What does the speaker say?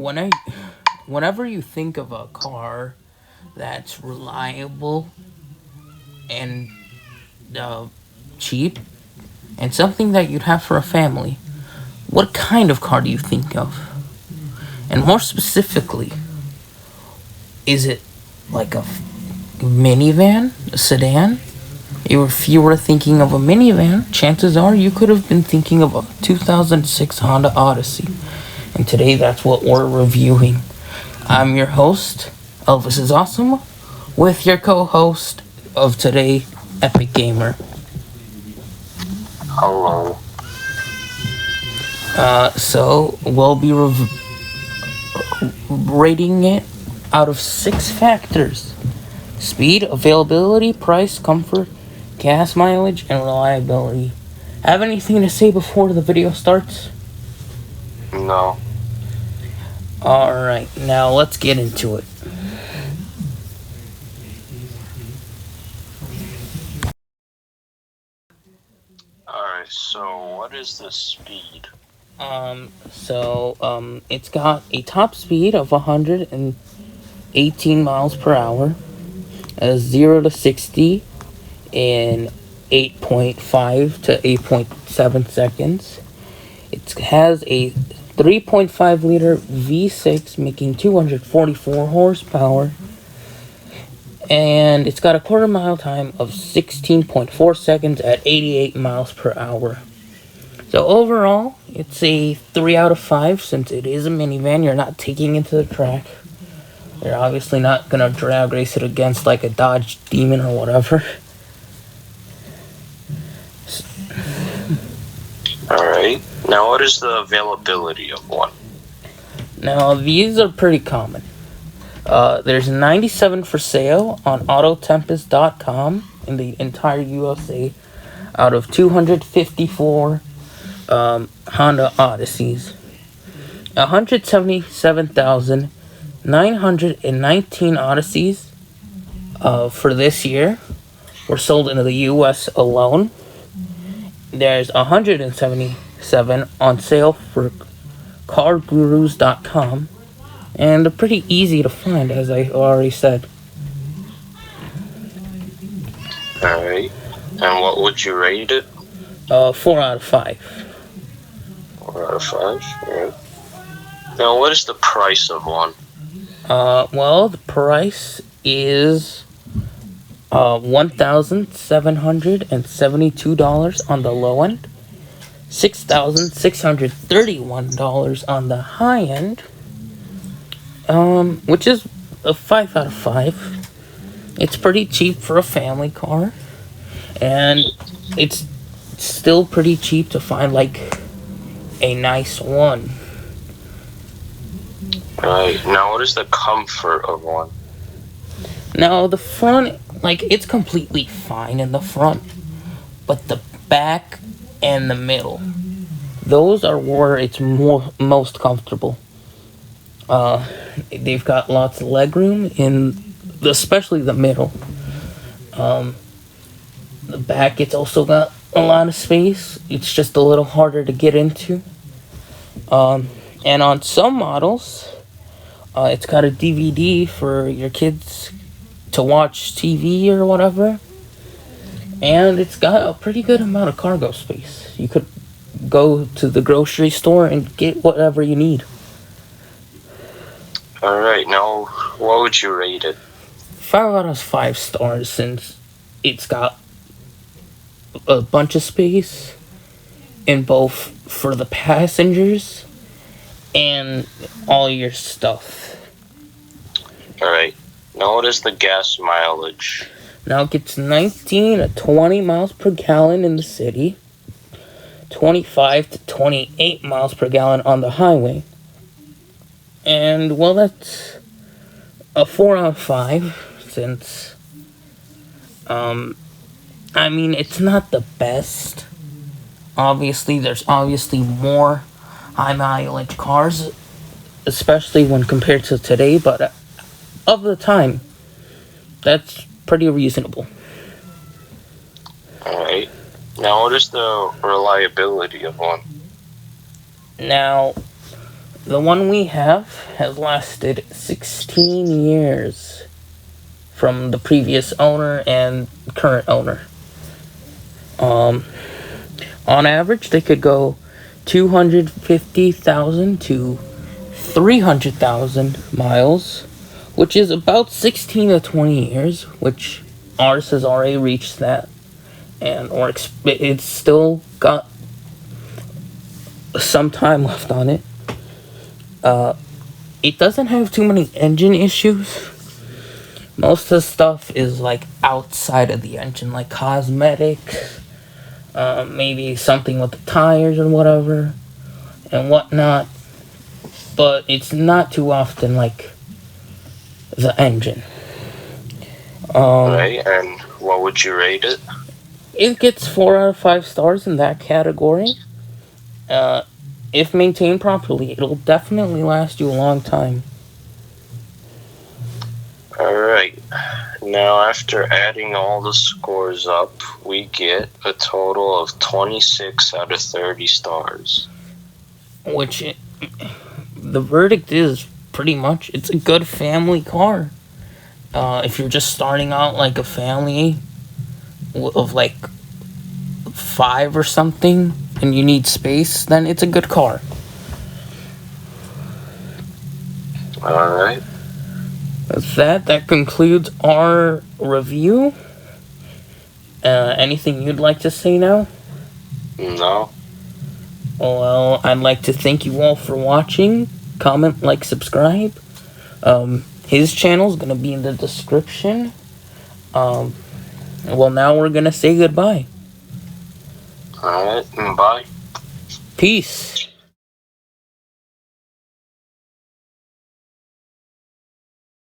when I, whenever you think of a car that's reliable and uh, cheap and something that you'd have for a family, what kind of car do you think of? And more specifically, is it like a minivan, a sedan? If you were thinking of a minivan, chances are you could have been thinking of a 2006 Honda Odyssey. And today that's what we're reviewing. I'm your host, Elvis is Awesome, with your co-host of today, Epik Gamr. Hello. So we'll be rating it out of 6 factors: speed, availability, price, comfort, gas mileage, and reliability. Have anything to say before the video starts? No. Alright, now let's get into it. Alright, so what is the speed? It's got a top speed of 118 miles per hour, 0 to 60 in 8.5 to 8.7 seconds. It has a 3.5 liter V6 making 244 horsepower, and it's got a quarter mile time of 16.4 seconds at 88 miles per hour. So overall, it's a 3 out of 5 since it is a minivan. You're not taking it to the track. You're obviously not gonna drag race it against like a Dodge Demon or whatever. Alright. Now what is the availability of one? Now these are pretty common. There's 97 for sale on Autotempest.com in the entire USA out of 254 Honda Odysseys. 177,919 Odysseys for this year were sold in the US alone. There's 177 on sale for CarGurus.com, and they're pretty easy to find, as I already said. Alright. And what would you rate it? 4 out of 5. 4 out of 5. Alright. Now what is the price of one? Well, the price is $1,772 on the low end, $6,631 on the high end, which is a 5 out of 5. It's pretty cheap for a family car, and it's still pretty cheap to find like a nice one. Alright. Now what is the comfort of one? Now the front, like, it's completely fine in the front, but the back and the middle, those are where it's most comfortable. They've got lots of legroom especially the middle. The back, it's also got a lot of space. It's just a little harder to get into. And on some models, it's got a DVD for your kids to watch TV or whatever. And it's got a pretty good amount of cargo space. You could go to the grocery store and get whatever you need. Alright, now what would you rate it? 5 out of 5 stars since it's got a bunch of space in both for the passengers and all your stuff. Alright. Now what is the gas mileage? Now it gets 19 to 20 miles per gallon in the city, 25 to 28 miles per gallon on the highway. And, well, that's a 4 out of 5 since, I mean, it's not the best. Obviously, there's more high mileage cars, especially when compared to today, but of the time, that's pretty reasonable. Alright. Now what is the reliability of one? Now, The one we have has lasted 16 years from the previous owner and current owner. On average, they could go 250,000 to 300,000 miles, which is about 16 to 20 years, which ours has already reached that. And it's still got some time left on it. It doesn't have too many engine issues. Most of the stuff is like outside of the engine, like cosmetic, maybe something with the tires or whatever, and whatnot. But it's not too often like the engine. Right, and what would you rate it? It gets 4 out of 5 stars in that category. If maintained properly, it'll definitely last you a long time. Alright, now after adding all the scores up, we get a total of 26 out of 30 stars. Which, the verdict is pretty much, it's a good family car. If you're just starting out like a family of like 5 or something, and you need space, then it's a good car. Alright. With that concludes our review. Anything you'd like to say now? No. Well, I'd like to thank you all for watching. Comment, like, subscribe. His channel's gonna be in the description. Well, now we're gonna say goodbye. Alright, bye. Peace.